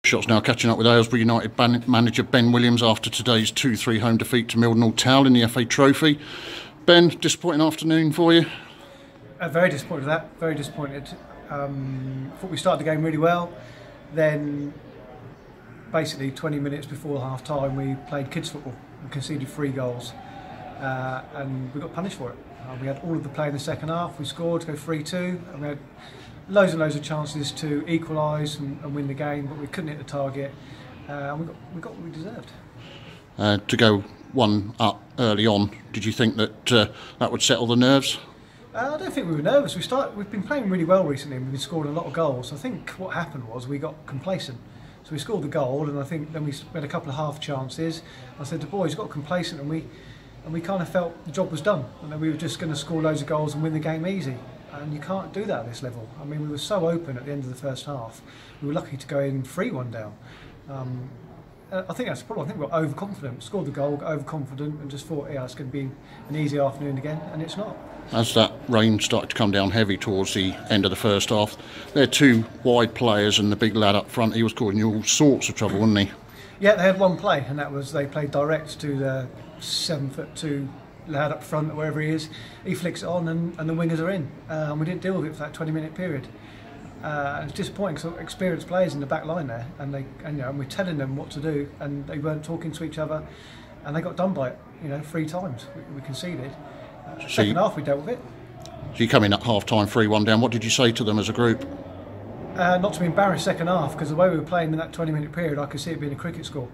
Shots now catching up with Aylesbury United manager Ben Williams after today's 2-3 home defeat to Mildenhall Town in the FA Trophy. Ben, disappointing afternoon for you? Very disappointed with that, very disappointed. Thought we started the game really well, then basically 20 minutes before half time we played kids football and conceded 3 goals and we got punished for it. We had all of the play in the second half, we scored to go 3-2 and we had loads and loads of chances to equalise and win the game, but we couldn't hit the target and we got what we deserved. To go 1 up early on, did you think that that would settle the nerves? I don't think we were nervous. We've been playing really well recently and we've been scoring a lot of goals. I think what happened was we got complacent. So we scored the goal and I think then we had a couple of half chances. I said to the boys, got complacent and we kind of felt the job was done and that we were just going to score loads of goals and win the game easy. And you can't do that at this level. I mean, we were so open at the end of the first half. We were lucky to go in 3-1 down. I think that's the problem. I think we were overconfident. Scored the goal, got overconfident and just thought, yeah, it's going to be an easy afternoon again, and it's not. As that rain started to come down heavy towards the end of the first half, there are 2 wide players and the big lad up front, he was causing you all sorts of trouble, wasn't he? Yeah, they had one play, and that was they played direct to the 7'2" lad up front, wherever he is. He flicks it on and the wingers are in. And we didn't deal with it for that 20-minute period. It's disappointing because experienced players in the back line there, and we're telling them what to do, and they weren't talking to each other, and they got done by it. 3 times we conceded. Second half we dealt with it. So you come in at half time 3-1 down. What did you say to them as a group? Not to be embarrassed second half, because the way we were playing in that 20-minute period, I could see it being a cricket score.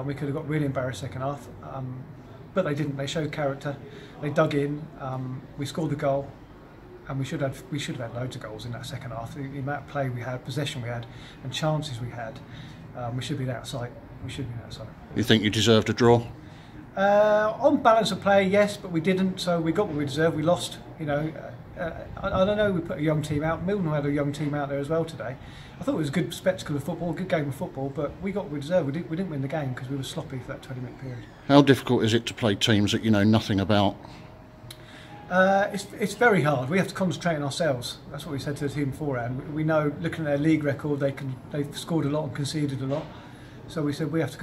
We could have got really embarrassed second half, but they didn't. They showed character. They dug in. We scored the goal. And we should have had loads of goals in that second half. The amount of play we had, possession we had, and chances we had, we should be outside. You think you deserved a draw? On balance of play, yes, but we didn't. So we got what we deserved. We lost. I don't know. We put a young team out. Mildenhall had a young team out there as well today. I thought it was a good spectacle of football, a good game of football, but we got what we deserved. We didn't win the game because we were sloppy for that 20-minute period. How difficult is it to play teams that you know nothing about? It's very hard. We have to concentrate on ourselves. That's what we said to the team beforehand. We know, looking at their league record, they've scored a lot and conceded a lot. So we said we have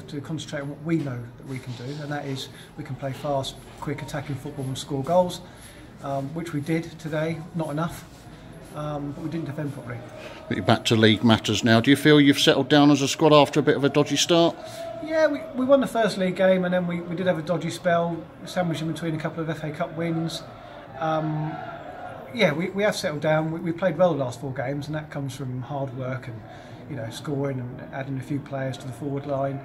to concentrate on what we know that we can do, and that is we can play fast, quick, attacking football and score goals, which we did today. Not enough, but we didn't defend properly. But you're back to league matters now. Do you feel you've settled down as a squad after a bit of a dodgy start? Yeah, we won the first league game and then we did have a dodgy spell, sandwiched in between a couple of FA Cup wins. Yeah, we have settled down. We played well the last 4 games, and that comes from hard work and scoring and adding a few players to the forward line.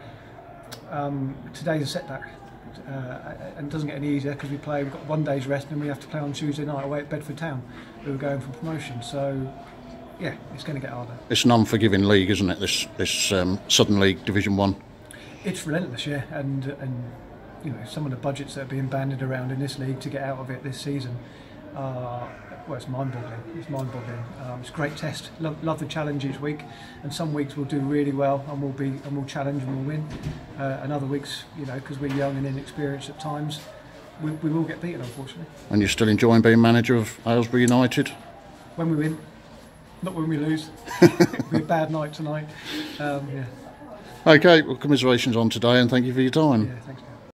Today's a setback, and it doesn't get any easier because we've got 1 day's rest and we have to play on Tuesday night away at Bedford Town, who are going for promotion. So yeah, it's going to get harder. It's an unforgiving league, isn't it? This Southern League Division 1. It's relentless, yeah, and some of the budgets that are being banded around in this league to get out of it this season, it's mind-boggling. It's a great test. Love the challenge each week, and some weeks we'll do really well and we'll challenge and we'll win, and other weeks, because we're young and inexperienced at times, we will get beaten, unfortunately. And you're still enjoying being manager of Aylesbury United? When we win, not when we lose. It'll be a bad night tonight. Yeah. Okay, well, commiserations on today and thank you for your time. Yeah, thanks.